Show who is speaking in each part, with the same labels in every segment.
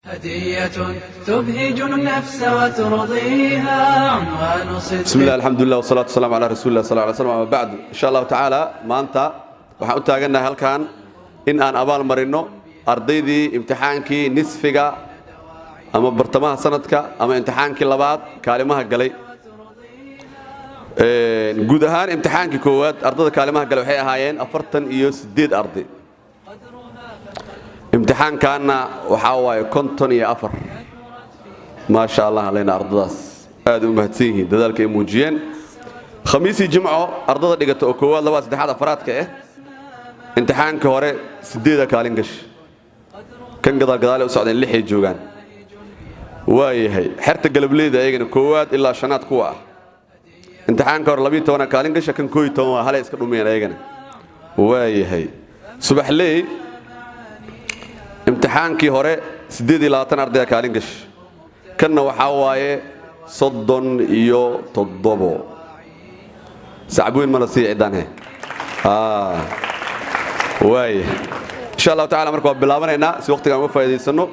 Speaker 1: هدية تبهج النفس وترضيها عنوان صدق.
Speaker 2: بسم الله الحمد لله والصلاة والسلام على رسول الله صلى الله عليه وسلم. أما بعد إن شاء الله تعالى ما أنت waxaan u taaganahay halkan in aan abaal marino ardaydii imtixaankii nisfiga ama bartamaha sanadka ama imtixaankii labaad kaalimaha galay guud ahaan imtixaankii koowaad ardayda kaalimaha galay waxay ahaayeen 48 arday imtixaankaana waxa waaye 54 ma sha Allah leena ardadaas aad u mahadsan yihiin dadaalka ay muujiyeen khamiisi jimco ardada dhigata oo koowaad labaad saddexaad afraadka imtixaanka hore 8 kaalin gash kan gadaal u socdeen 6 ay joogan waayahay xirta galableeda ayagana koowaad ilaa shanaad kuwa ah imtixaanka hore 12 kaalin gash kan 12 waa hal iska dhumeen ayagana waayahay subaxley imtixaankii hore 28 arday kaalin gash kanna waxa waaye 37 sacbuin ma la sii cidaan واي ان شاء الله تعالى marka bilaabanayna si waqtiga uga faa'iideysano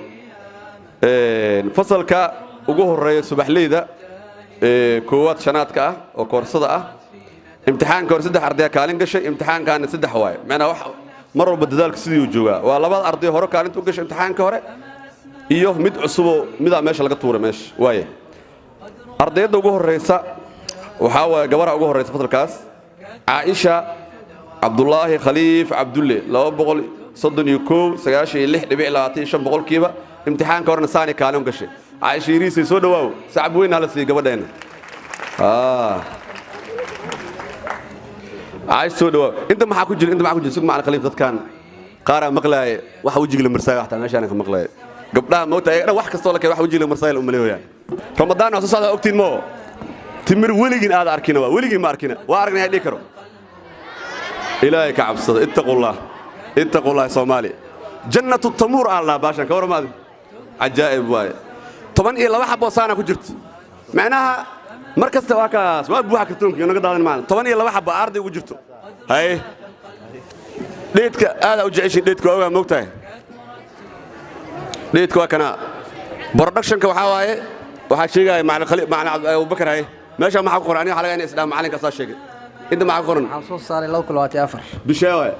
Speaker 2: fasalka ugu horeeyo subaxleyda koowaad shanaadka ah oo koorsada ah imtixaanka hore 3 arday kaalin gashay imtixaankaana 3 waay macna wax mar walba dadaalka sidii uu joogaa waa labada arday hore kaalinta u gashay imtixaanka hore iyo mid cusub oo mid meesha laga tuuray meesha waay ardayda ugu horeysa waxa waa gabar ugu horeysa fasalkaas Aisha Abdullah Khalif Abdulle 231 96.25 boqolkiiba imtixaanka horna saani kaalin gashay Aisha Yiriisi soo dhawaaw sacab weyn hala sii gabadheena Aisha soo dhawaaw inta maxaa ku jira sug macna Khalif dadkan qaara maqlaay waxa wajiga marsaay waxta meeshaan ka maqlaay gabdhaha moota ay wax kasto la kay wax wajiga marsaay u maleeyaan Ramadaan soo socda ogtiin mo timir weligin aad arkina waa weligin ma arkina waa aragnay dhig karo إلهي كعبصد اتقوا الله سومالي جنة التمور الله باشا كورا ماذا عجائب واي طبعا إيه لو حبوا صانا كجرت معناها مركز تواكاس ما بوحة كتونك ينقض هذا المعنى طبعا إيه لو حبوا أرضي وجرته هاي ليتك هذا وجعيش ليتك أوه موقتها ليتك وكنا برودكشن كوحاواي وحاشيغاي معنا أبو بكر هاي ماشي مع القرآن حلقة يعني إسلام معلن كصار شيء انت مع قرن
Speaker 3: حصول صار لو كل وقت افر
Speaker 2: بشاوي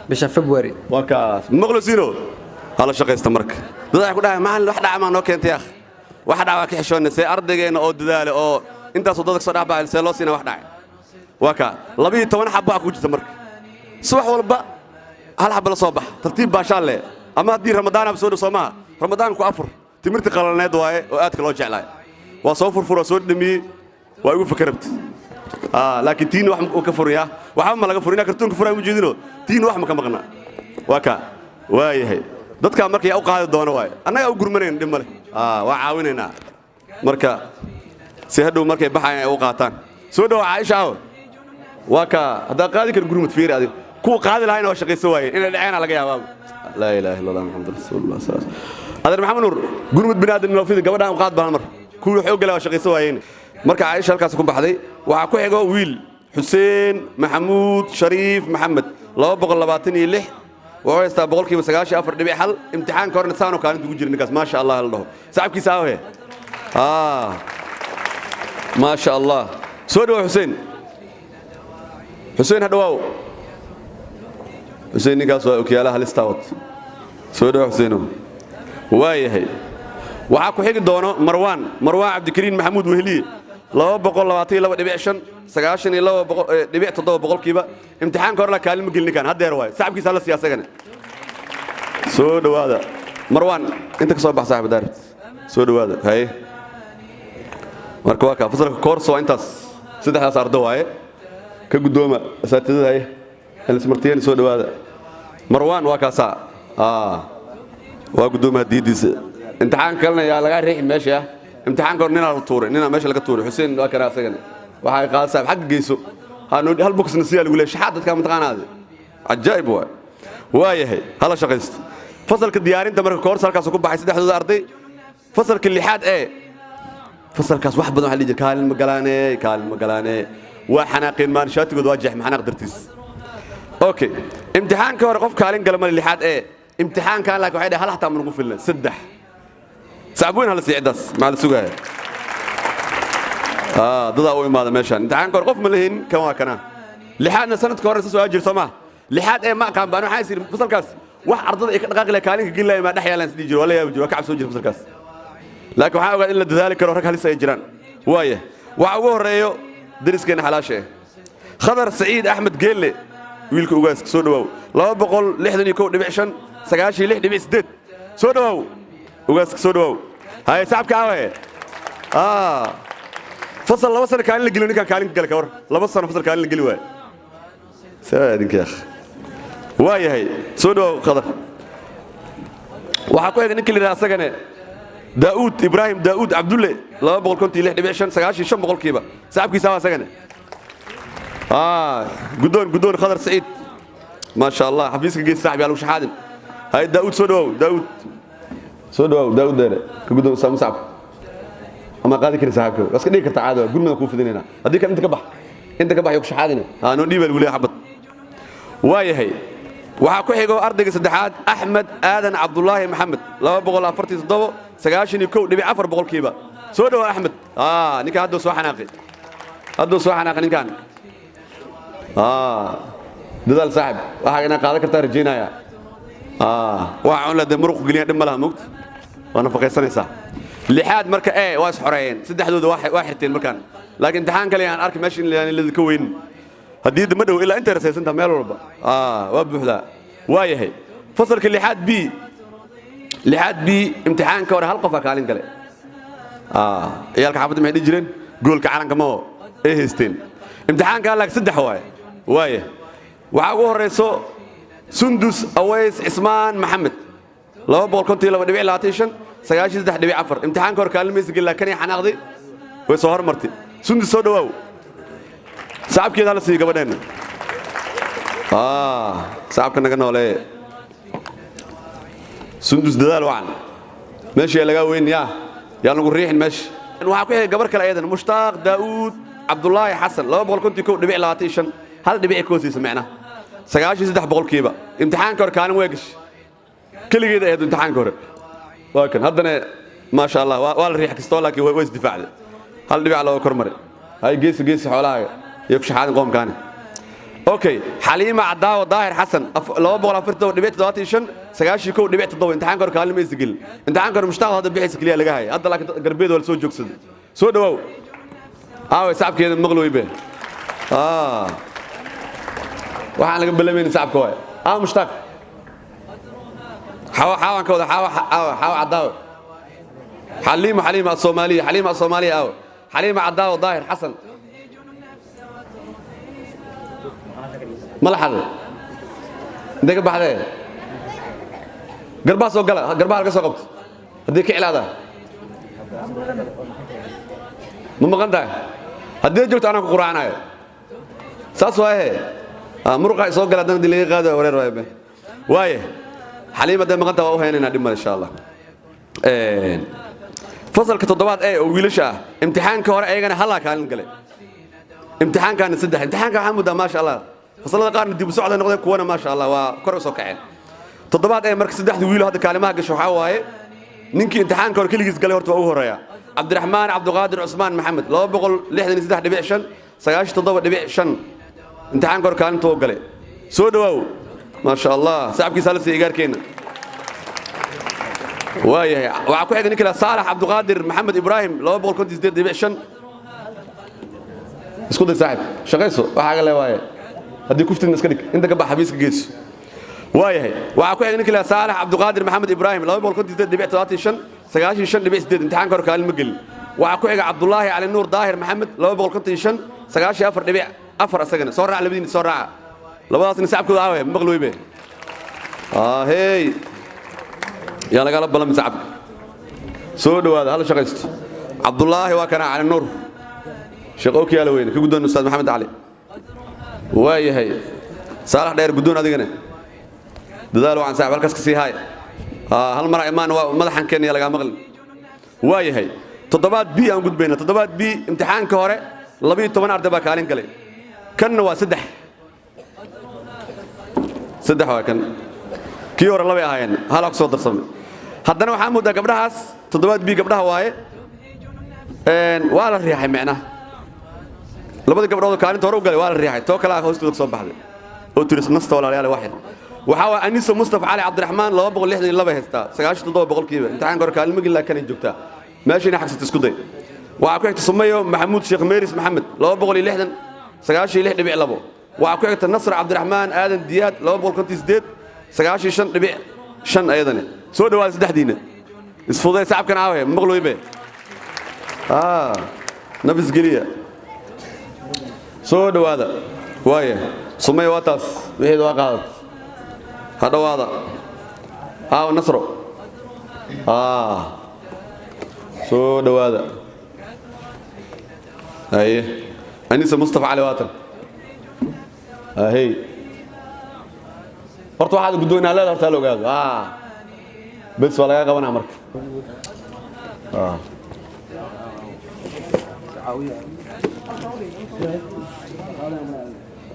Speaker 3: بش فبراير
Speaker 2: وكاس مغلسينو هلا شقه استمرك ددا ku dhahay maxan wax dhaca ma noo keentay akh wax dhaca ka xishoonay say ardaygeena oo dadaalo oo intaas dadka soo dhaabay see loo siina wax dhacay waka 12 xabba ku jirta marka subax walba hal xabba la soo bax tartiib baashaale ama hadii ramadaan ab soo dhasoomaa ramadaan ku afur timirti qalalneed waaye oo aadka loo jeclaay waa soo furfuro soo dhimi waa ugu fakarabti لكن تين واحد كفريا واحد ما لقى فرينا كرتون كفريا موجودينه تين واحد ما كمقنا وكا واي هي dadka markay u qaadi doono waay anaga u gurmaneen dhimale waa caawinayna marka si hadhow markay baxayaan ay u qaataan soo dhaw Aisha waka hada qaadi kar gurmad fiir adiga ku qaadi lahayn oo shaqeyso waay in dhaceena laga yaabo la ilaaha illa allah muhammad rasuulullah sallallahu alayhi wasallam adar maxamed nuur gurmad binaadin noo fiid gabadha u qaad baan mar ku xoog galaa shaqeyso waayeen marka Aisha halkaas ku baxday waxa ku xigo wiil Hussein Mahmoud Sharif Muhammad 226 wuxuu haystaa boqolkiiba 94.1 imtixaanka horna saano kaalinta ugu jiray ninkaas ma sha Allah la dhaho saxabkiisa ah ma sha Allah soo dhaw Hussein hadawaaw Hussein ninkaas waa okiyaalaha listaawad soo dhaw Hussein waayahay waxa ku xigi doono Marwan Cabdikariin Mahmoud Wehliye 222.5 92.7 boqolkiiba imtixaanka hore la kaalmo gelin kan hadeer waay saxabkiisa la siyaasagana soo dhawaada Marwan inta ka soo bax saaxiib daar soo dhawaada hay marka waa ka fasalka koorso intaas saddexdaas arday waaye ka gudooma asaatidada hay ismartiyeen soo dhawaada Marwan waa ka saa waa gudooma diidiisa imtixaanka kalena yaa laga riixin meesha imtixaanka hore nina la tuuray nina meesha laga tuuray Hussein waa kana asagana waxay qaadaysaa xaq geyso hanu hal box nasiya lagu leeyahay shaxad dadka mataqaanaad ajaayib waayahay hala shaqeysto fasalka diyaarinta marka koorsa halkaas ku baxay saddexdooda arday fasalka lixaad fasalkaas wax badan waxa la jira kaalin magalaane waa xanaaqeen maan shaatigood waa jeex maxanaaq dartiis okay imtixaanka hore qof kaalin galma lixaad imtixaanka laakiin waxay dhahay hal xataa ma nagu filna saddex سعبوين هلا سيعدس مع السوقها ضد أول ما هذا ماشان امتحان كور قف ملهين كما كنا لحادنا سنة كورس سؤال سما لحد إيه ما كان بانو حاسير فصل كاس واحد عرض دقائق لكالين قل لي ما دحيا لانس ديجر ولا يوجد وكعب سوجر فصل كاس لكن حاول إلا ذلك روحك هل سيجران وايه وعوه الريو درس كان حلاشه خضر سعيد أحمد قال لي ويلك وجاس سودو لا بقول لحد يكون دبعشان سجاشي لحد دبع سدد سودو وجاس سودو هاي صعب كاوي فصل لبص سنة كان اللي قلوني كان قال كور لبص سنة فصل كان اللي قلوه سادك يا أخ واي هاي سودو خضر وحكوا يا نكلي رأسه كنا داود إبراهيم داود عبد الله لا بقول كنت لحد بعشان سجاشي شم بقول كيبا صعب كي سوا سكنه قدون خضر سعيد ما شاء الله حفيزك جيت صاحبي على وش حادن هاي داود سودو داود ده قدون سام صعب أما قاعد كده صاحبك بس كده كرت عادة قلنا نكون في ديننا هذيك أنت كبح يوكش حادنا نودي بالولي حبط واي هي وحكوا حيجو أرض السدحات أحمد آدن عبد الله محمد لا بقول أفرتي الضوء سجاشني كو نبي عفر بقول كيبا سودو أحمد نيك هدو سوا حناقي نكان دال صاحب waxaana qaada kartaa rajeenaya waxaan la damruq galiya dhimalaha muqt wana faqaysanaysa lixaad marka waa isxoreeyeen saddexdooda waa xirteen markaan laakiin imtixaan kale aan arkay meesha in la ka weyn hadii dama dhow ilaa inta rasaysanta meel walba waa buuxda waayahay fasalka lixaad b imtixaanka hore hal qof kaalin gale ciyaalka xaafadda maxay jireen goolka calanka ma ay haysteen imtixaanka laag saddex waaye waxaa ugu horeyso Sundus Aways Ismaan Maxamed 222 93.4 imtixaanka hor kaalmaysa gal laakiin xanaaqdi way soo hormartay Sundus soo dhawaaw saabkeeda la sii gabadheena saabka naga noole Sundus dadaal waan meeshii laga weyn yaa lagu riixin meesh waxa ku gabar kale ayadana Mushtaaq Daawud Abdullahi Xasan 222 هل دبي كوسي سمعنا سجاش يزدح بقول كيبا امتحان كور كان واقش كل جيد هذا امتحان كور لكن هذا ما شاء الله والريح كستولا كي ويز دفاع هل دبي على كرمر هاي قيس حولها يكش حال قوم كان اوكي حليمه عداوه ظاهر حسن لو بقول افرتو دبيت دواتيشن سجاش يكو دبيت دو امتحان كور كان ما يسجل امتحان كور مشتاق هذا بيحس كليه لغا هاي هذا لك قربيد ولا سو جوكسد سو دو صعب كده مغلوي به waxaan laga bilaabay saabka way mushtaq حاوان كودا حاو عداوة حليمة الصومالية حليمة عداوة ظاهر حسن ما لحظة ديك بحده قرباس وقلا قرباس قصة قبط هديك علاده ما قنده هديك جوت أنا قرآن هاي ساسواه مرقع يسوق قلا دنا دليل قاده ورير وايبه وايه حليمة ده مقنده وهنا ندم إن شاء الله فصل كتضباط ويلشة امتحان كهر أيجنا هلا كان قلي امتحان كان سده امتحان كان حموده ما شاء الله فصل قارن دي بسعودة نقدر كونا ما شاء الله وكرس وكعين تضباط مركز سده ويله هذا كلمة قش وحواي ننكي امتحان كهر كل جزء قلي ورتوا هرايا عبد الرحمن عبد القادر عثمان محمد لو بقول لحد نسده دبيعشن سجاش تضبط دبيعشن امتحان كهر كان تو قلي سودوا ما شاء الله صعب كي سالس إيجار كينا وايه وعكوا حاجة نكلا صالح عبد القادر محمد إبراهيم لو بقول كنت زدت دبيعشن اسكت صاحب شغيسو وحاجة لا وايه هدي كفت الناس كذيك أنت كبا حبيسك جيس وايه وعكوا حاجة نكلا صالح عبد القادر محمد إبراهيم لو بقول كنت زدت دبيعت دبيعشن سجاشي شن دبيع زدت امتحان كهر كان المقل وعكوا حاجة عبد الله على النور ظاهر محمد لو بقول كنت شن سجاشي أفر دبيع أفر أسجن صار على بدين صار لو بس نسحب كذا عوي مغلوي به هي يلا قلب بلا مسحب سودوا هذا شغلت عبد الله وكان على النور شقوك يا لوين في قدون أستاذ محمد علي واي هي صالح داير قدون هذه جنة دلالوا عن ساعة بالكسك سي هاي هالمرة إيمان ومدحن كان يلا مغل واي هي تضبط بي أنا قد بينا تضبط بي امتحان كهرة لبي طبعا أردبك علين قلي كنوا سدح وكان كيور الله بيهاين هلا أقصد رسمي haddana waxaa moodaa gabdhahaas toddobaad bii gabdhaha waaye waa la riixay macnaha labadii gabdhood oo kaalinta hore u galay waa la riixay too kale hoostooda soo baxday oo tiris nasta walaalayaal waxay waxaa waa aniso mustafa cali cabdiraxmaan 262 haystaa 97 boqolkiiba imtixaanka hore kaalmo gilaa kan joogtaa meeshii xaqsat isku day waxaa ku xigta sumayo maxamuud sheekh meeris maxamed 260 96.2 waxaa ku xigta nasr cabdiraxmaan aadan diyaad 258 95.5 ayadana soo dhawaad saddexdiina isfuday saabkan aawe maqlooybe nafis geliya soo dhawaada waaye sumayo waataas wixii waa qaadad هذا نصره سود هذا ايه انيس مصطفى علي واتر هي horta waxaad guddoonaa leedahay horta loo gaado bes wala laga qabanaa marka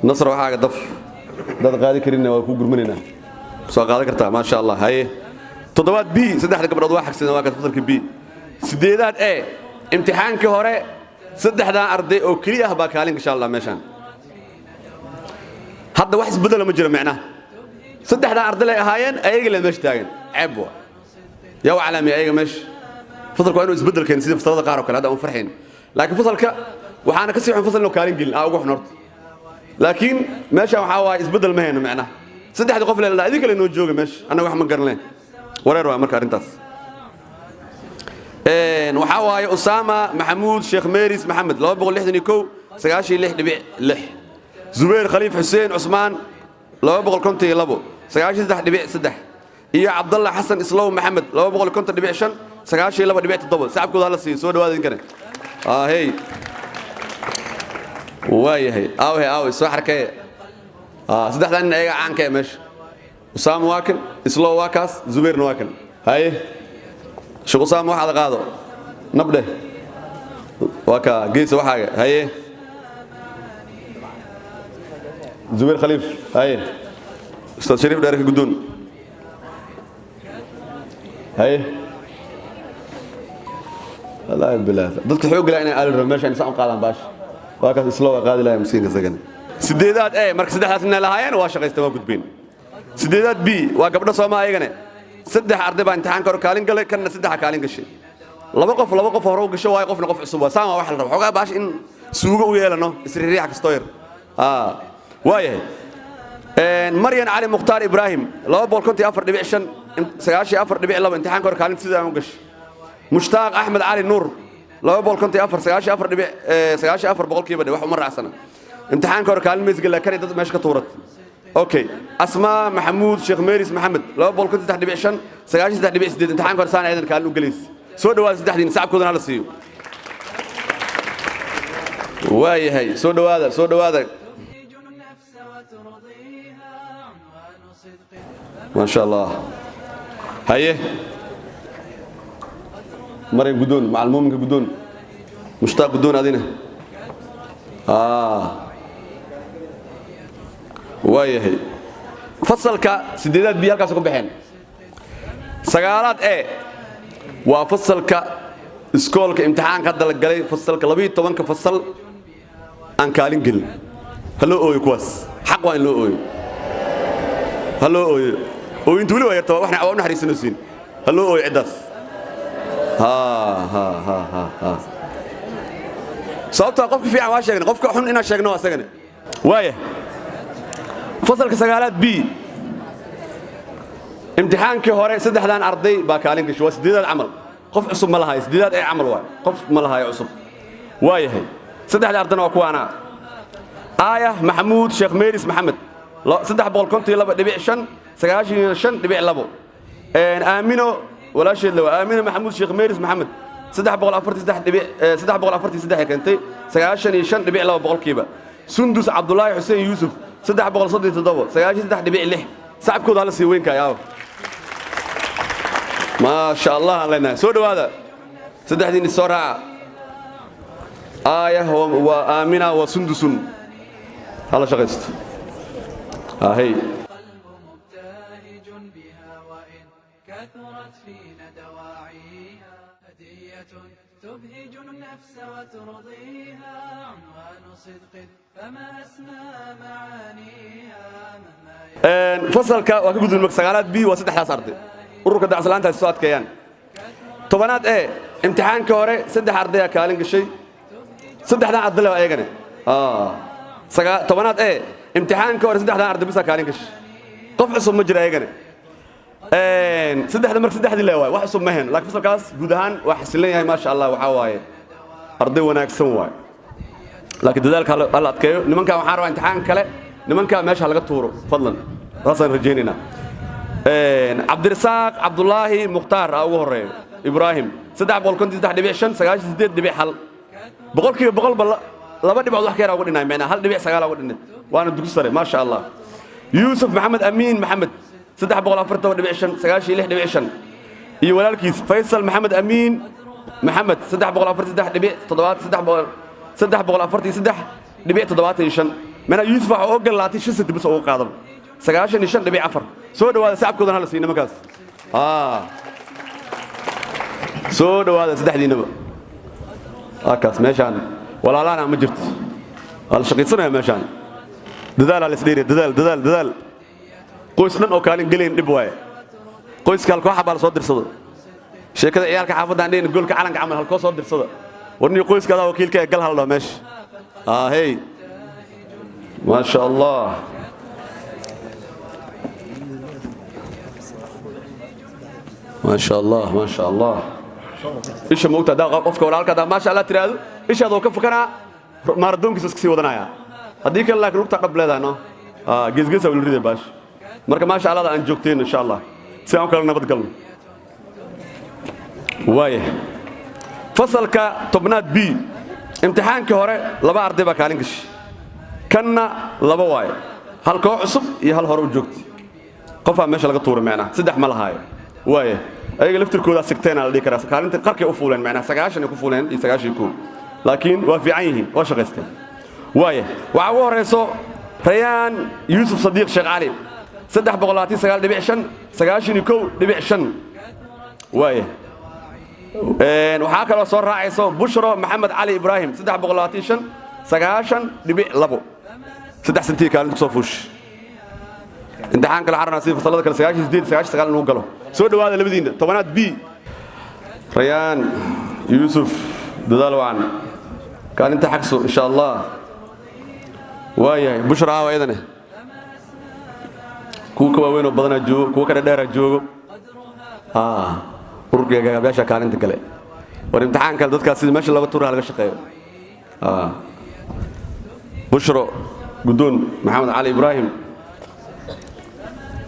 Speaker 2: nasr waxaaga daf dad qaadi karina waa ku gurmanayna soo qaadan kartaa ma sha Allah haye toddobaad b saddexda gabdhood waa xigsan waa ka fasalka b sideedaad a imtixaankii hore saddexdan arday oo kaliya ah baa kaalin insha Allah meeshan hadda wax isbedel ma jiro macna saddexdan arday ay ahaayeen ayaga la meesh taagan ceeb yaa calaami ayaga meesh fasalku inuu isbedel keen sida fasalada qaar oo kale hada aan farxin laakiin fasalka waxaana ka sii xun fasal inuu kaalin gelin ugu xunort laakiin meesha waxa waa isbedel ma hayno macna saddexda qof la idin kale noo jooga meesha anaga wax ma garanay wareer waa marka arintaas waxa waaye Usama Maxamuud Sheekh Meeris Maxamed 261 96.6 Zubair Khaliif Hussein Usman 252 93.3 iyo Abdullah Hassan Islaw Maxamed 250.5 92.7 saabkooda la sii soo dhawaadin kare hey waayahay aaw soo xarkay saddexdan ayaga aan ka meesh Usama waakan Islaw waakaas Zubair waakan hay شو قصام واحد قاضو نبله وكا قيس وحاجة هاي زبير خليف هاي أستاذ شريف دارك قدون هاي الله بالله ضدك حقوق لأن قال الرماش يعني سام قادم باش وكا إسلوى قاضي لا يمسين كذا سديدات إيه مركز سديدات إن لهاين واشق يستوى بين سديدات بي وقبل صوما أيجنا saddex arday baa imtixaan karo kaalin galay kana saddex kaalin gashay laba qof hore u gashay waa qofna qof cusub waa saama wax la rabo xogaa baash in suugo u yeelano isriiriix kasto yar waayahay Maryan Ali Mukhtar Ibrahim 254.5 94.2 imtixaan karo kaalin sida aan u gashay Mushtaq Ahmed Ali Nur 254 boqolkiiba wax uma raacsana imtixaan karo kaalin mees galay kan dad meesha ka tuurat اوكي اسماء محمود شيخ ميريس محمد لو بول كنت تحت بيعشن سغاش تحت بيع سديد امتحان كورسان ايضا كانوا جليس سو دواز تحدين صعبكودن هلا سيو واي هي سو دواده ما شاء الله هي مريم قدون مع المؤمن قدون مشتاق قدون هذينا waayahay fasalka sideedaad bi halkaas ku baxeen sagaalaad ee waa fasalka iskoolka imtixaanka hadda la galay fasalka 12 ka fasal aan kaalin gelin halo ooyo kuwaas xaq waa in loo ooyo halo ooyo oo intuu wali yartaa waxna awoon xariisanaysiin halo ooyo cidaas ha sababta qofka fiican waa sheegna qofka xun ina sheegno asagana waayahay fasalka sagaalaad b imtixaankii hore saddexdan arday baa kaalin gashay waa sideedaad amal qof cusub ma lahayo sideedaad ay amal waa qof ma lahayo cusub waayahay saddexda ardayna waa kuwaana aaya maxamuud sheekh meeris maxamed 352.5 95.2 aamino walaasheed lawa aamino maxamuud sheekh meeris maxamed 343 keentay 95.2 boqolkiiba sundus cabdullaahi xuseen yuusuf 337 93.6 صعبكود على سي وينك يا ما شاء الله لنا سو دواده سدحدين السرعه آية وآمنة وسندس هلا شغلت هي
Speaker 1: قلب مبتهج بها وإن كثرت في تبهج النفس وترضيها عنوان صدق فما أسمى معانيها
Speaker 2: fasalka waa ka gudubnay sagaalaad b waa saddexdaas arday ururka dacsalaanta ay soo adkeeyaan tobanaad ee imtixaanka hore saddex arday ayaa kaalin gashay saddexdan arday waa eegane tobanaad ee imtixaanka hore saddexdan arday bisa kaalin gashay qof cusub ma jira eegane saddexda marka saddexdii leeyahay wax cusub ma heen laakiin fasalkaas guud ahaan waa xasilan yahay ma sha Allah waxa waaye arday wanaagsan waay laakiin dadaalka la adkeeyo nimanka waxaan rabaa imtixaan kale nimanka meesha laga tuuro fadlan rasan rajeynina Cabdirasaaq Cabdullaahi Mukhtaar ugu horeeyo Ibrahim 353.5 98.1 boqolkiiba boqol laba dhibcood wax ka yar ugu dhinay macna hal dhibic sagaal ugu dhinay waana dugsi sare ma sha Allah Yusuf Maxamed Amiin Maxamed 347.5 96.5 iyo walaalkiis Faysal Maxamed Amiin Maxamed 343.5 mana Yusuf waxa uu ogolaatay shis dib soo qaadam 95.4 soo dhawaada sacabkoodan hal siinay markaas soo dhawaada saddexdiinaba akaas meeshan walaalaana ma jirto hal shaqaysanaya meeshan dadaal la isdheeriyo dadaal qoys dhan oo kaalin galeen dib waaye qoyska halka waxa baa soo dirsado sheekada ciyaalka xaafadda aan goolka calanka camal halka soo dirsado warni qoyskaada wakiilka gal hal dho meesh hey ما شاء الله ما شاء الله ما شاء الله ايش موقت دا قفك ولا هلكا ما شاء الله ترادو ايش هذا كفكنا ماردونك سكسي ودنايا هذيك الله لugta qableedano geesgeesa wal riday baash marka ma sha Allah aan joogteen insha Allah si aan kala nabad galno waaye fasalka tobnaad b imtixaanka hore laba arday ba kaalin gashay kanna laba waay hal koox cusub iyo hal hore u joogtay qof aan meesha laga tuuray macna saddex ma lahaay waaye ayaga laftirkooda sigteen la dhigi karaa kaalinta qarkay u fuuleen macna 90 ay ku fuuleen iyo 92 laakiin waa fiican yihiin waa shaqaysteen waaye waxa ugu horeyso Rayaan Yusuf Sadiq Sheekh Ali 329.5 91.5 waaye waxaa kaloo soo raacayso Bushro Maxamed Ali Ibrahim 325 90.2 saddex santii kaalin soo fuush imtixaanka la xarana si fasalada kale 98 inuu galo soo dhawaada labadiina tobanaad b Rayaan Yusuf dadaal waan kaalinta xaqso insha Allah waayahay Bushra waa idane kuwa waaweyn oo badan joogo kuwa kale dheer joogo ururkayga beesha kaalinta kale war imtixaanka dadka sida meesha laga tuuro laga shaqeeyo Bushro guddoon Maxamed Ali Ibrahim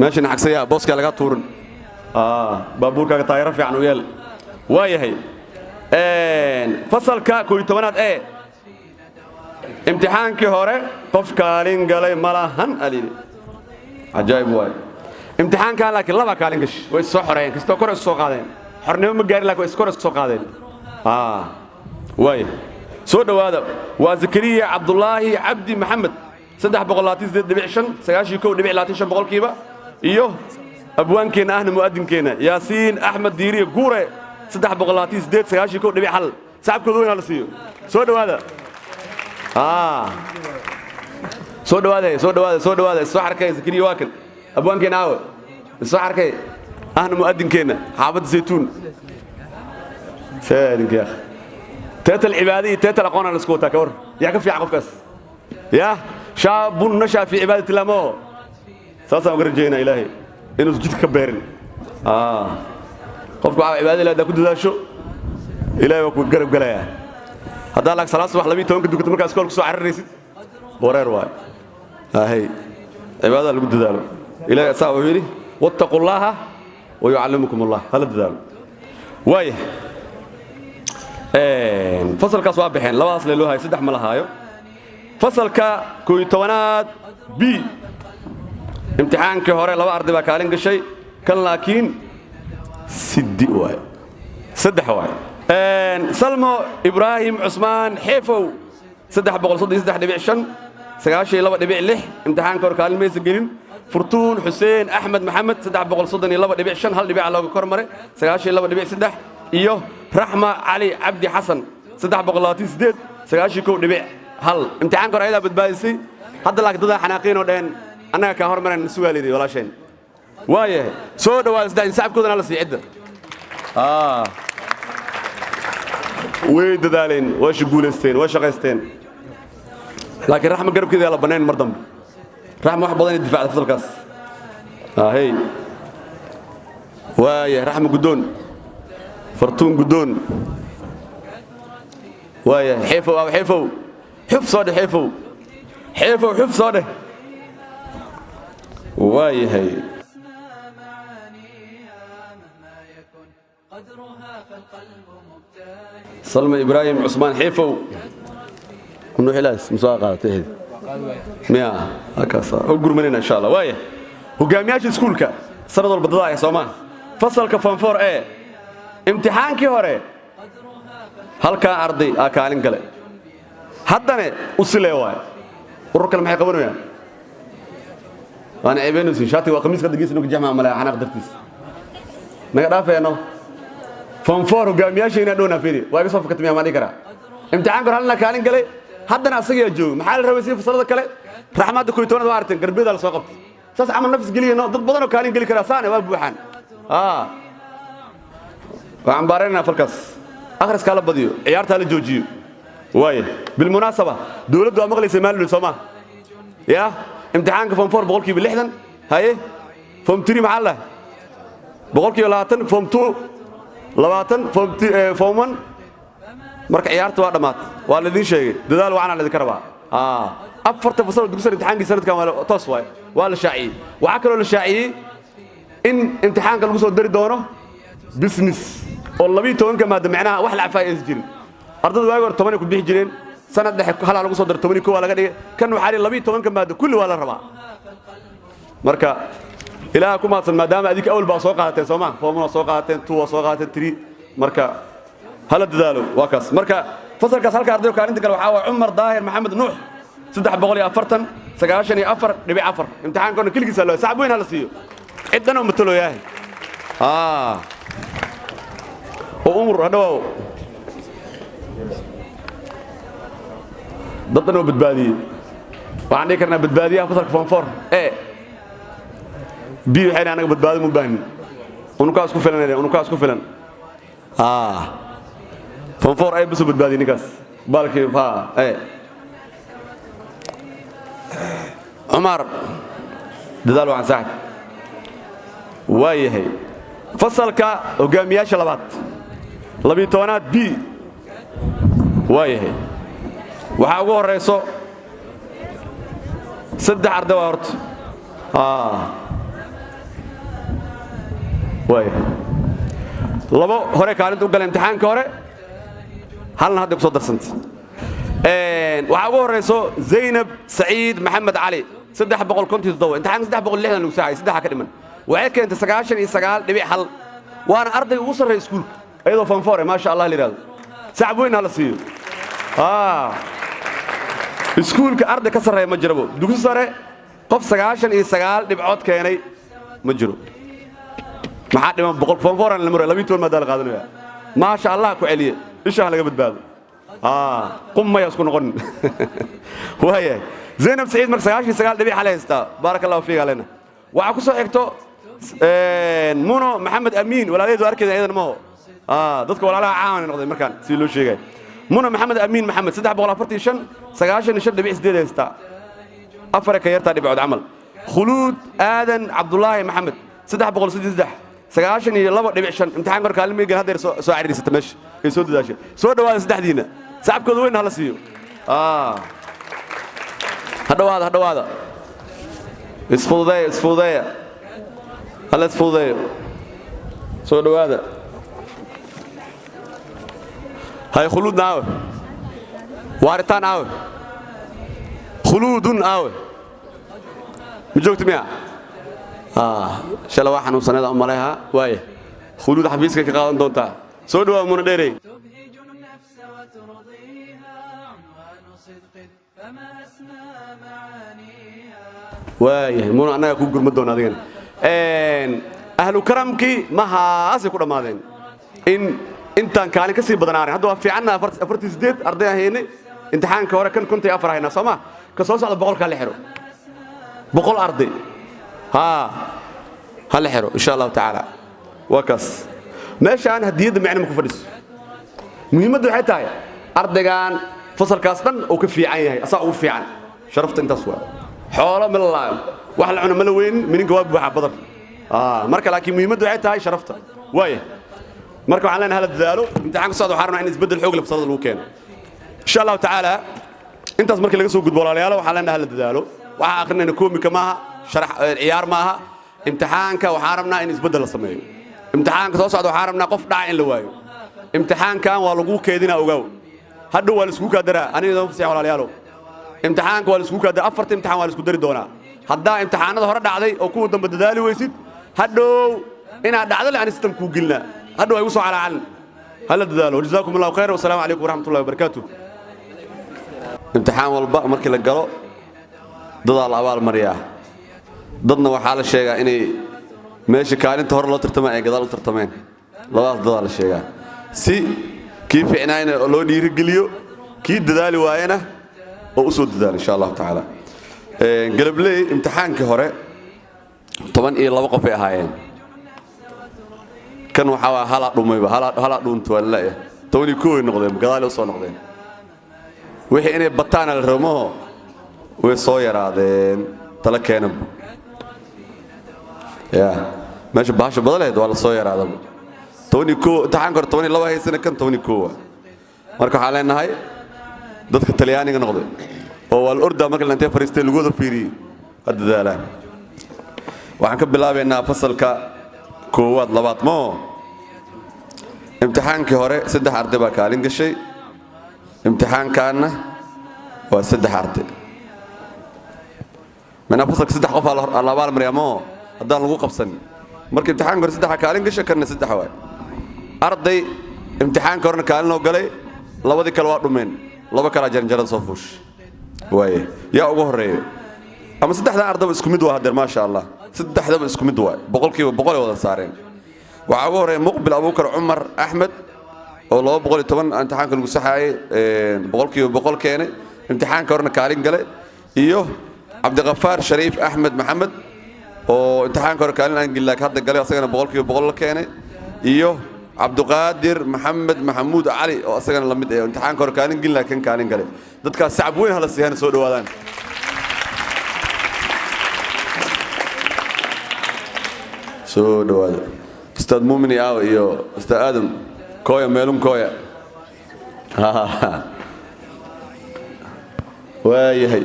Speaker 2: ماشي نحكسيها بوسكا لغا تورن بابوركا تاير فيعن ويل وايهي فصلكا كوي تبنات ايه امتحانكي هوري قف كالين قالي ملاهن أليلي عجائب واي امتحان كان لكن لبا كالين قش ويسو حرين كستو كورس سو قادين حرنيو مقاري لك ويسو كورس سو قادين واي سو دوادا وزكريا عبد الله عبدي محمد 3.9 90.2 boqol kiiba iyo abwaankeena ahna muadinkeena Yaasiin Ahmed Diiri Guure 3.9 90.1 saabkoodu weyn la siiyo soo dhawaada soo dhawaada soo xarkay Zakariya Waakil abwaankeena aaw soo xarkay ahna muadinkeena xaafad Zaytuun saadinka teetal cibaadii teetal aqoon la isku wataa ka war yaa ka fiican qofkaas يا شاب نشأ في عبادة الله مو ساسا وقرجينا إلهي إنه جد كبيرن قفوا عبادة الله ده كده ده شو إلهي وقول قرب قلايا هذا لك سلاس وحلبي تون كده كده مركز كل كسو عرر ريسد ورير واي هاي عبادة اللي كده ده إلهي ساوي فيني واتقوا الله ويعلمكم الله هذا ده واي فصل كسواب بحين لا أصل له هاي سدح ملهايو فصلك كوي توانات بي امتحانك هوري لو أرضي باكالين قشي كان لكن سدي واي سدح واي سلمو إبراهيم عثمان حيفو سدح بقول صدي سدح دبيع شن سقاشي لو دبيع لح امتحانك هوري كالين ميس قلين فرتون حسين أحمد محمد سدح بقول صدني لو دبيع شن هل دبيع لو كورمري سقاشي لو دبيع سدح iyo raxma cali cabdi xasan 328 9 dhibic hal imtixaanka hore ayada badbaadisay hadda laakiin dad xanaaqiin oo dheen annaga ka hormareen su'aaleedii walaasheen waayahay soo dhawaad saddex saabkoodana la sii cidda way dadaaleen way shaquuleysteen way shaqaysteen laakiin raxma garabkeeda la baneen mar dambe raxma wax badan difaacda fasalkaas hey waayahay raxma gudoon فرتون قدون وايه حيفو او حيفو حف صوده حيفو حيفو حف صوده وايه هي سلمى ابراهيم عثمان حيفو انه حلاس مساقات هذه ميا هكذا اقر مننا ان شاء الله وايه وقامياش سكولك سرد البضاعه يا سومان فصلك فانفور ايه امتحانكي هوري halka arday kaalin gale haddana u sileewaay ururkan maxay qabanayaan waan eebeen si shaati waa khamiiska dagiisna ku jamaa malaa xanaaq dartiis naga dhaafeeno fanfoor hogaamiyaasheena dhoona fiiri waa iga soo fakatay ma dhigi kara imtixaanka halna kaalin gale haddana asaga joog maxaa la rabay si fasalada kale raxmada ku toonada waa arteen garbeeda la soo qabtay saas amal nafis galiyeeno dad badan oo kaalin gali kara saane waa buuxan وعم بارينا فالكاس آخر سكالة بديو عيارتها للجوجيو وايه بالمناسبة دولة دوا مغلي سمال للسما يا امتحانك فوم فور بقولك باللحدن هاي فوم تري محله بقولك لواتن فوم تو لواتن فومن مرك عيارت واحدة مات والذين شيء دال وعنا الذي كربا أفرت فصل دكتور امتحانك سنة كمان تصوي ولا شاعي وعكروا الشاعي إن امتحانك الجسر دري دونه بزنس والله بيتون كما معناها واحد عفايز جرين أرض الواجر 8 كل بيح جرين سنة ده هلا على قصدر 8 كوا ولا قدي كانوا حالي الله بيتون كما كل ولا ربع مركا إلهكم أصل ما دام هذيك أول بسوقاتين سما فمن سوقاتين تو سوقاتين تري مركا هلا دلالو واكس مركا فصل كسر كارديو كان عندك الوحاوة عمر ظاهر محمد نوح سدح بقولي أفرتن سجاشني أفر نبي أفر امتحان كنا كل جزء له سعبوين هلا سيو عدنا ومثلوا ياهي وأمر هذا ضدنا بالبادية وعندك أنا بالبادية فصلك فنفر إيه بيو حين أنا بالبادية مبين ونكاس كفلنا ونكاس كفلنا فنفر أي بس بالبادية نكاس بالك فا إيه عمر دلالو عن ساعة وايه فصلك وقامياش لبات لبيتونات بي وايه waxaa ugu horeyso saddex arday waa horta waaye labo hore kaalinta u galay imtixaanka hore halna hadda ku soo darsantay waxaa ugu horeyso Zainab Saciid Maxamed Cali 357 imtixaanka 360 lagu saacay saddex ka dhiman waxay keentay 99 dhibic hal waana arday ugu sarreeya iskuulka ayadoo fanfoore ma sha Allah liiraado sacab weyn hala siiyo iskuulka arday ka sarreeya ma jirabo dugsi sare qof 99 dhibcood keenay ma jiro maxaa dhiman boqol fanfoore la maray 12 ma dal qaadanaya ma sha Allah ku celiye isha laga badbaado qum ma yasku noqon waaye Zainab Saciid mar 99 dhibic hal haysta barakallahu fiiga lana waxa ku soo xigto Muno Maxamed Amiin walaaladu arkay aydan ma dadka walaalaha caan noqday markaan si loo sheegay Muno Maxamed Amiin Maxamed 345 99 dhibic 8 haysta afar ka yarta dhibcood amal Khulud Aadan Abdullahi Maxamed 363 92 dhibic 5 imtixaan kor kaalmay gal hadeer soo cariirsata meesh ay soo dadaashay soo dhawaada saddexdiina saabkooda weyn hala siiyo hadhawaada isfuudeeya hala isfuudeeyo soo dhawaada هاي خلود ناوي وارتان ناوي خلود ناوي مجوكت ميا شلا واحد وسنة أم عليها وايه خلود حبيسك كقاضي دونتا سودوا من ديري
Speaker 1: تبهج النفس وترضيها عنوان صدق فما أسمى معانيها
Speaker 2: وايه من أنا أكون قرمدون هذين أهل كرمك ما هاسي كل ما ذين إن intaan kaalin ka sii badanaanay hadda waa fiicanna 48 arday ahaynay imtixaanka hore kan kunta afar ahayna Soomaa ka soo socda 100 ka la xiro 100 arday hal xiro insha Allah taala wakaas meeshaan hadiyada macna ma ku fadhiso muhiimaddu waxay tahay ardaygan fasalkaas dhan oo ka fiican yahay asaa ugu fiican sharafta intaas waa xoolo ma la wax la cuno ma la weyn mininka waa buuxa badan marka laakiin muhiimaddu waxay tahay sharafta waaye marka waxaan leenahay hala dadaalo imtixaanka socda waxaan rabnaa in isbedel xoog leh fasalada lagu keeno insha Allah taala intaas markii laga soo gudbo walaalayaal waxaan leenahay hala dadaalo waxa akhrinayna koomika maaha sharax ciyaar maaha imtixaanka waxaan rabnaa in isbedel la sameeyo imtixaanka soo socda waxaan rabnaa qof dhaca in la waayo imtixaankan waa lagu keedinaa ogaaw hadda waa la isku kaadaraa aniga fasiix walaalayaal imtixaanka waa la isku kaadaraa afarta imtixaan waa la isku dari doonaa haddaa imtixaanada hore dhacday oo kuwa dambe dadaali weysid hadhow inaad dhacdo le aan system kuu gelnaa hadhow ay u soo calaacan hala dadaalo jazaakum allahu khayr wasalaamu calaykum waraxmatullahi wabarakaatuh imtixaan walba markii la galo dadaa la abaal mariyaa dadna waxaa la sheegaa inay meesha kaalinta hore loo tartama ay gadaal u tartameen labadaas dadaa la sheegaa si kii fiicnaayna loo dhiirigeliyo kii dadaali waayana oo u soo dadaalo insha Allah taala galableey imtixaankii hore 12 qof ay ahaayeen kan waxa waa hala dhumayba hala dhunto wallahi 12 noqdeen gadaal u soo noqdeen wixii inay bataan la ramo way soo yaraadeen tala keenan ya meesha baasha badaleed waa la soo yaraaday 12 imtixaanka hore 12 haysan kan 12 marka waxaan leenahay dadka Talyaaniga noqday oo wal orda marka la intee fariistay lagu wada fiiriyay dadaalaan waxaan ka bilaabeynaa fasalka koowaad labaad mo imtixaankii hore 3 arday baa kaalin gashay imtixaankaana waa 3 arday mana fasalka 3 qof la abaal mariyamo haddaan lagu qabsan marka imtixaanka hore 3 kaalin gashay kana 3 waay arday imtixaanka horena kaalin loo galay labadii kale waa dhumeen laba kala jaranjarada soo fuush waaye yaa ugu horeeyo ama 3 arday isku mid waa hadeer ma sha Allah 3 isku mid waa boqolkiiba boqol wada saareen waxa ugu horeeyo muqbil Abuukar Umar Ahmed oo 210 imtixaanka lagu saxaayay boqolkiiba boqol keenay imtixaanka horena kaalin galay iyo Abdiqafaar Shariif Ahmed Maxamed oo imtixaanka hore kaalin aan gilaa hadda galay asagana boqolkiiba boqol keenay iyo Abduqaadir Maxamed Maxamuud Ali oo asagana lamid ah imtixaanka hore kaalin gilaa kan kaalin galay dadka sacab weyn hala siiyaan soo dhawaadaan soo dhawaada ustaad Muumini aaw iyo ustaad Adam kooya meelun kooya waayahay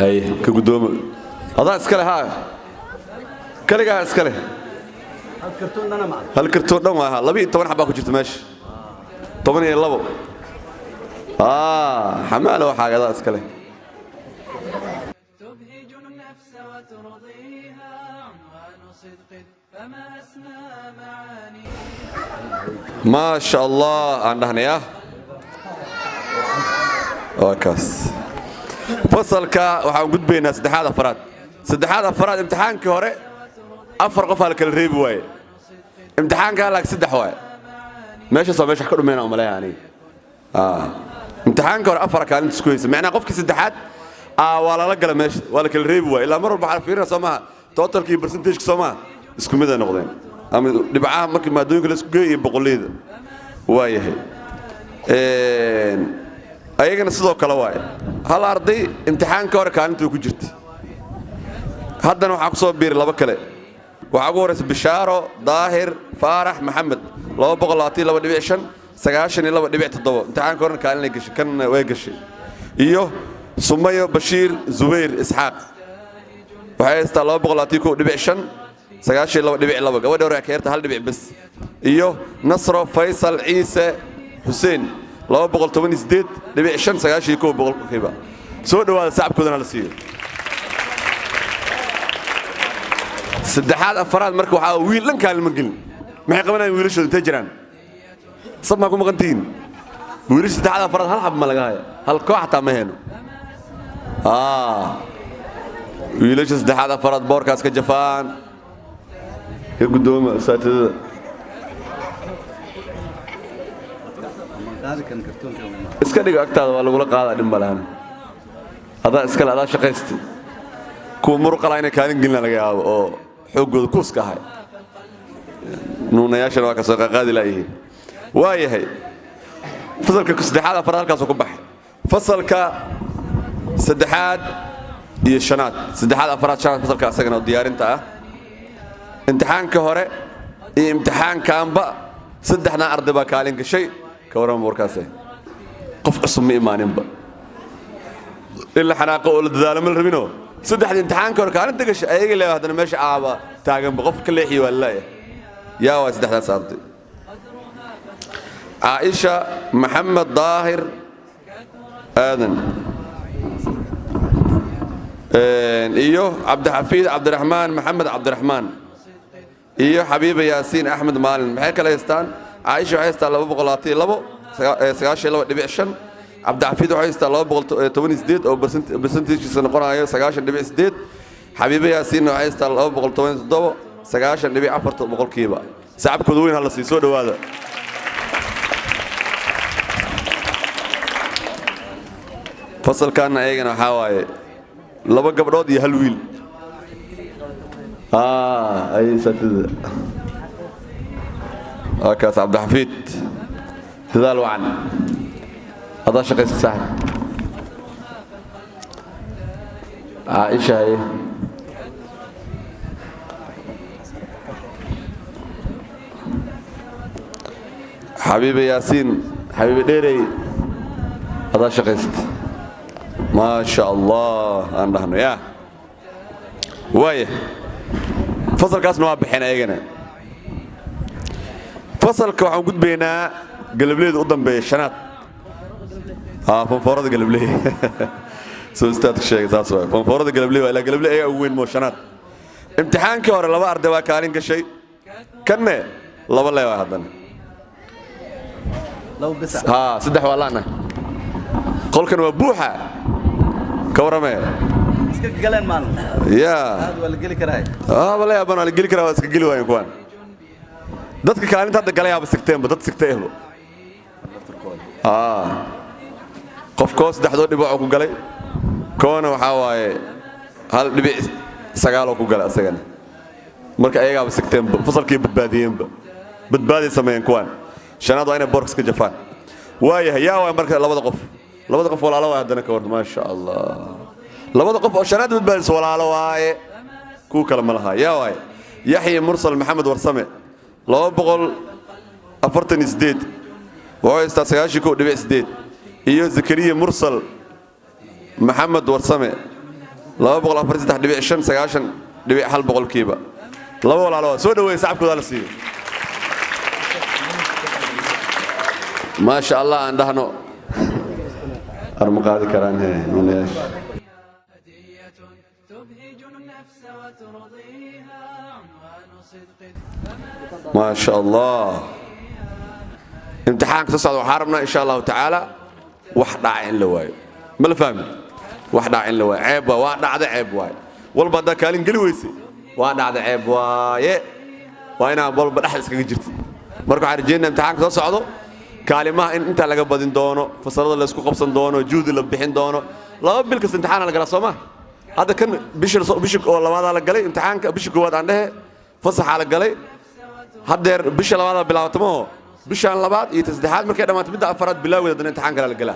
Speaker 2: ay ka gudoomo هذا اسكله ها كلغا اسكله هل كرتون دم ها لبي 10 حبه ku jirto meesha 12 حماله waxa hada iskale
Speaker 1: تبهج النفس وترضيها عنوان صدق فما اسمى معاني
Speaker 2: ما شاء الله عندنا يا وكاس فصلك waxaan gudbaynaa saddexaad afraad imtixaankii hore 4 qof la kala reebi waayay imtixaanka la 3 waay meesha soo meesha ka dhumeena uma leeyahay imtixaanka hore 4 kaalin isku haysa macna qofkii saddexaad waa la gala meesha waa la kala reebi waayay ilaa mar walba xarf fiirina Soomaa totalkii percentage Soomaa isku mid ah noqdeen ama dhibcaha markii maadooyinka la isku geeyay boqoleeda waayahay ayagana sidoo kale waay hal arday imtixaanka hore kaalinta ku jirtay haddana waxaa ku soo biiray laba kale waxaa ugu horeysa Bishaaro Daahir Faarax Maxamed 222.5 92.7 imtixaanka hore kaalin ay gashay kan way gashay iyo Sumayo Bashiir Zubayr Isxaaq waxay haystaa 222.5 92.2 gabadha hore ka yarta hal dhibic bas iyo Nasro Faysal Ciise Hussein 218.5 92.5 soo dhawaada sacabkoodana la siiyo saddexaad afraad marka waxa wiil dhan kaalin ma gelin maxay qabanayaan wiilashooda intee jiraan sabma ku maqantiin wiilasha saddexaad afraad hal xab ma laga haya hal koox xataa ma heeno wiilasha saddexaad afraad boorkaas ka jafaan ka gudoomo saatidada iska dhigo agtaada waa lagula qaadaa dhin malahan adaa iskale adaa shaqaysta kuwa muruqala inay kaalin gelina laga yaabo oo xooggooda kuuska ahay nuunayaashana waa ka soo qaaqaadi laayihiin waa yahay fasalka saddexaad afraad halkaasuu ku baxay fasalka saddexaad iyo shanaad saddexaad afraad shanaad fasalka asagana oo diyaarinta ah imtixaanka hore iyo imtixaankaanba saddexna arday baa kaalin gashay ka warrama warkaase qof cusub ma imaaninba in la xanaaqo oo la dadaalo ma la rabinoo saddexdii imtixaanka hore kaalinta gashay ayaga leeyahay haddana meesha aaba taaganba qof ka leexiyo waa laleeyahay yaa waa saddexdaas arday caaisha maxamed daahir aadan iyo cabdixafiid cabdiraxmaan maxamed cabdiraxmaan iyo xabiiba yaasiin axmed maalin maxay kala haystaan caaisha waxay haystaa 292.5 cabdixafiid waxay haystaa 218 oo percentagekiisa noqonayo 9.8 xabiiba yaasiin waxay haystaa 217 9.4 boqolkiiba sacabkooda weyn hala sii soo dhawaada fasalkan ayagana waxaa waaye 2 gabdhood iyo 1 wiil ay satida akaas cabdixafiid dadaal wacan adaa shaqaysta saaxib caaisha حبيبي ياسين حبيبي ديري هذا شقيست ما شاء الله أنا نحن يا وايه فصل كاس نواب بحين أيجنا فصل كوعم قد بينا قلب لي قدام بشنات فنفرد قلب لي سوستات الشيء تاسوي فنفرد قلب لي ولا قلب لي أي وين مو شنات امتحان كور لا بعرف دوا كارين كشيء كنا لا والله واحد
Speaker 3: لو بس
Speaker 2: صدح والله قول كان وبوحة كورمة
Speaker 3: اسكت قلن مان
Speaker 2: يا
Speaker 3: هذا ولا قلي كراي
Speaker 2: والله يا بنا قلي كراي اسك قلي وين كوان dadka kaalinta hadda galay aba sigteen dad sigteeylo qofkoos dhaxdo dhibac ku galay koona waxa waaye hal dhibic sagaal ku galay asagana marka ayaga aba sigteen fasalkii badbaadiyeen sameeyeen kuwan shanaad waa inay boorx ka jafaan waayahay yaa waa marka labada qof walaalo waa hadana ka war ma sha Allah labada qof oo shanaad badbaadis walaalo waaye ku kala ma laha yaa waaye yaxya mursal maxamed warsame 248 وهو استاسياشي كو دبي سديد iyo zakariya mursal maxamed warsame 243 dhibic 5 dhibic 1 boqolkiiba laba walaalo soo dhaweey sacabkooda la siiyo ما شاء الله عندنا أرمقادي كرانه نونيش
Speaker 1: هدية تبهج النفس وترضيها عنوان صدق
Speaker 2: ما شاء الله امتحانك تصعد وحاربنا إن شاء الله تعالى واحد عين لواي ما الفهم واحد عين لواي عيب واحد عاد عيب واي والله بدك كالين قلويسي واحد عاد عيب واي وأنا والله بدحس كجرت مركو عارجين امتحانك تصعده كلمة إن أنت لقى بدين دونه فصلنا لسكو قبضن دونه جود اللي بحين دونه لا بالكس امتحان على قراصمة هذا كان بيشك والله ما هذا على قلي امتحان بيشك واد عنده فصح على قلي هدر بيش الله هذا بلا تمو بيش على بعض يتزدحات مركز ما تبدأ أفراد بلا وده امتحان على قلي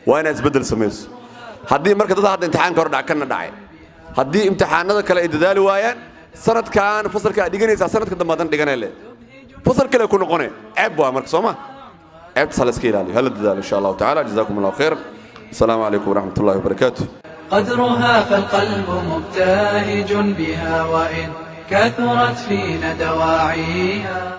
Speaker 2: وين يتبدل سميز هدي مركز هذا امتحان كورد عكنا داعي هدي امتحان هذا كلا إدلال وايا سنة كان فصل كديجني سنة كده ما ديجني له فصل كلا يكون قني عيب مركز سما اتصل اسكيلالي هل الدال ان شاء الله تعالى جزاكم الله خير السلام عليكم ورحمه الله وبركاته
Speaker 1: قدرها فالقلب مبتهج بها وإن كثرت فينا دواعيها